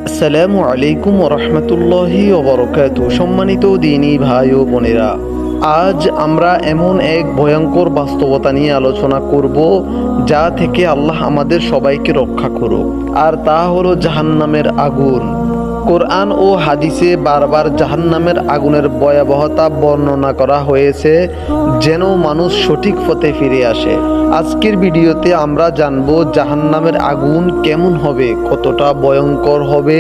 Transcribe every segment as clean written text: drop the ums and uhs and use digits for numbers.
আসসালামু আলাইকুম ওরহমতুল্লাহি ওবরকাতুহু। সম্মানিত দিনী ভাই ও বোনেরা, আজ আমরা এমন এক ভয়ঙ্কর বাস্তবতা নিয়ে আলোচনা করব যা থেকে আল্লাহ আমাদের সবাইকে রক্ষা করুক, আর তা হলো জাহান্নামের আগুন। কোরআন ও হাদিসে বারবার জাহান্নামের আগুনের ভয়াবহতা বর্ণনা করা হয়েছে যেন মানুষ সঠিক পথে ফিরে আসে। আজকের ভিডিওতে আমরা জানব জাহান্নামের আগুন কেমন হবে, কতটা ভয়ঙ্কর হবে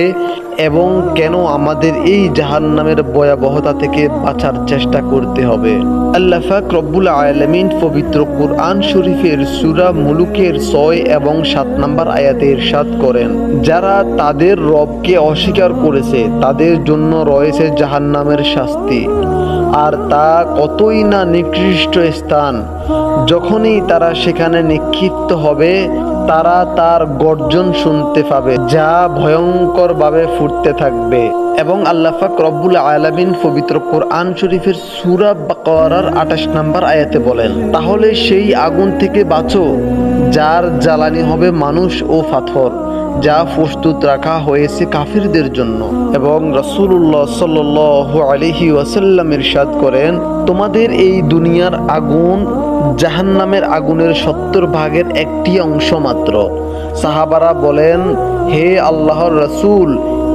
এবং কেন আমাদের এই জাহান্নামের ভয়াবহতা থেকে বাঁচার চেষ্টা করতে হবে। আল্লাহ পাক রব্বুল আলামিন পবিত্র কুরআন শরীফের সূরা মুলুকের 6 এবং 7 নম্বর আয়াতে ইরশাদ করেন, যারা তাদের রবকে অস্বীকার করেছে তাদের জন্য রয়েছে জাহান্নামের শাস্তি, আর তা কতই না নিকৃষ্ট স্থান। যখনই তারা সেখানে নিক্ষিপ্ত হবে তারা তার গর্জন শুনতে পাবে যা ভয়ঙ্করভাবে ফুটতে থাকবে। এবং আল্লাহ পাক রব্বুল আলামিন পবিত্র কোরআন শরীফের সূরা বাকারার 28 নম্বর আয়াতে বলেন, তাহলে সেই আগুন থেকে বাঁচো যার জ্বালানি হবে মানুষ ও পাথর, যা প্রস্তুত রাখা হয়েছে কাফিরদের জন্য। এবং রাসূলুল্লাহ সাল্লাল্লাহু আলাইহি ওয়াসাল্লাম ইরশাদ করেন, তোমাদের এই দুনিয়ার আগুন জাহান্নামের আগুনের 70 ভাগের একটি অংশ মাত্র। সাহাবারা বলেন, হে আল্লাহর রাসূল,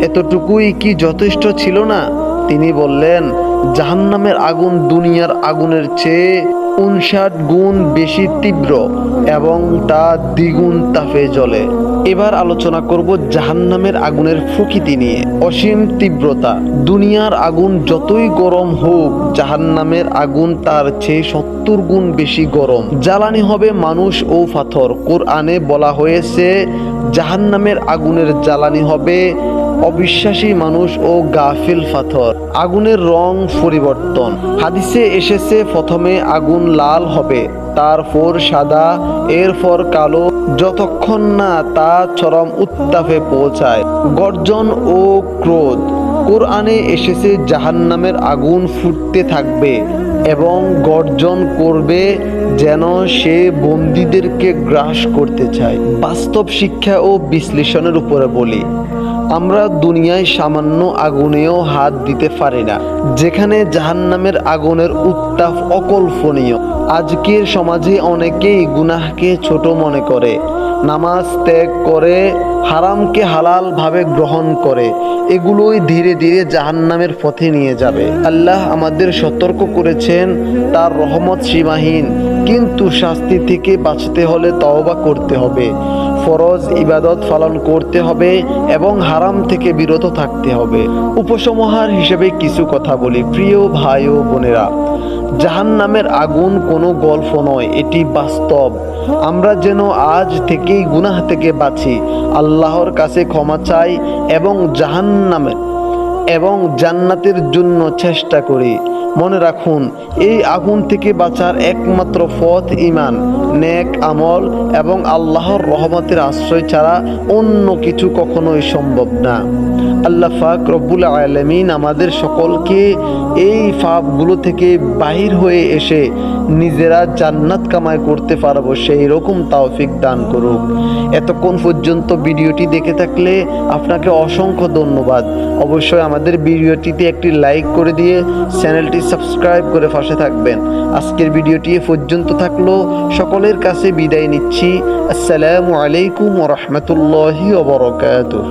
এতটুকুই কি যথেষ্ট ছিল না? তিনি বললেন, জাহান্নামের আগুন দুনিয়ার আগুনের চেয়ে 59 গুণ বেশি তীব্র এবং তা দ্বিগুণ তাপে জ্বলে। এবার আলোচনা করব জাহান্নামের আগুনের প্রকৃতি নিয়ে। অসীম তীব্রতা। দুনিয়ার আগুন যতই গরম হোক, জাহান্নামের আগুন তার চেয়ে 70 গুণ বেশি গরম। জ্বালানি হবে মানুষ ও পাথর। কোরআনে বলা হয়েছে জাহান্নামের আগুনের জ্বালানি হবে অবিশ্বাসী মানুষ ও গাফিল পাথর। আগুনের রং পরিবর্তন। হাদিসে এসেছে প্রথমে আগুন লাল হবে, তারপর সাদা, এরপর কালো, যতক্ষণ না তা চরম উত্তাপে পৌঁছায়। গর্জন ও ক্রোধ। কোরআনে এসেছে জাহান্নামের আগুন ফুটতে থাকবে এবং গর্জন করবে যেন সে বন্দীদেরকে গ্রাস করতে চায়। বাস্তব শিক্ষা ও বিশ্লেষণের উপরে বলি, আমরা দুনিয়ায় সামান্য আগুনেও হাত দিতে পারি না, যেখানে জাহান্নামের আগুনের উত্তাপ অকল্পনীয়। আজকের সমাজে অনেকেই গুনাহকে ছোট মনে করে, নামাজ ত্যাগ করে, হারামকে হালাল ভাবে গ্রহণ করে। এগুলোই ধীরে ধীরে জাহান্নামের পথে নিয়ে যাবে। আল্লাহ আমাদের সতর্ক করেছেন, তার রহমত সীমাহীন, কিন্তু শাস্তি থেকে বাঁচতে হলে তওবা করতে হবে, ফরজ ইবাদত পালন করতে হবে এবং হারাম থেকে বিরত থাকতে হবে। উপসংহার হিসেবে কিছু কথা বলি, প্রিয় ভাই ও বোনেরা, জাহান্নামের আগুন কোনো গল্প নয়, এটি বাস্তব। আমরা যেন আজ থেকেই গুনাহ থেকে বাঁচি, আল্লাহর কাছে ক্ষমা চাই এবং জান্নাতের জন্য চেষ্টা করি। মনে রাখুন, এই আগুন থেকে বাঁচার একমাত্র পথ ঈমান, নেক আমল এবং আল্লাহর রহমতের আশ্রয় ছাড়া অন্য কিছু কখনোই সম্ভব না। আল্লাহ পাক রব্বুল আলামিন আমাদের সকলকে এই পাপগুলো থেকে বাহির হয়ে এসে নিজেরা জান্নাত কামাই করতে পারবো সেই রকম তৌফিক দান করুক। এতক্ষণ পর্যন্ত ভিডিওটি দেখে থাকলে আপনাকে অসংখ্য ধন্যবাদ। অবশ্যই আমাদের ভিডিওটিতে একটি লাইক করে দিয়ে চ্যানেলটি সাবস্ক্রাইব করে পাশে থাকবেন। আজকের ভিডিওটি পর্যন্ত থাকলো, সকলের কাছে বিদায় নিচ্ছি। আসসালামু আলাইকুম ওয়া রাহমাতুল্লাহি ওয়া বারাকাতুহু।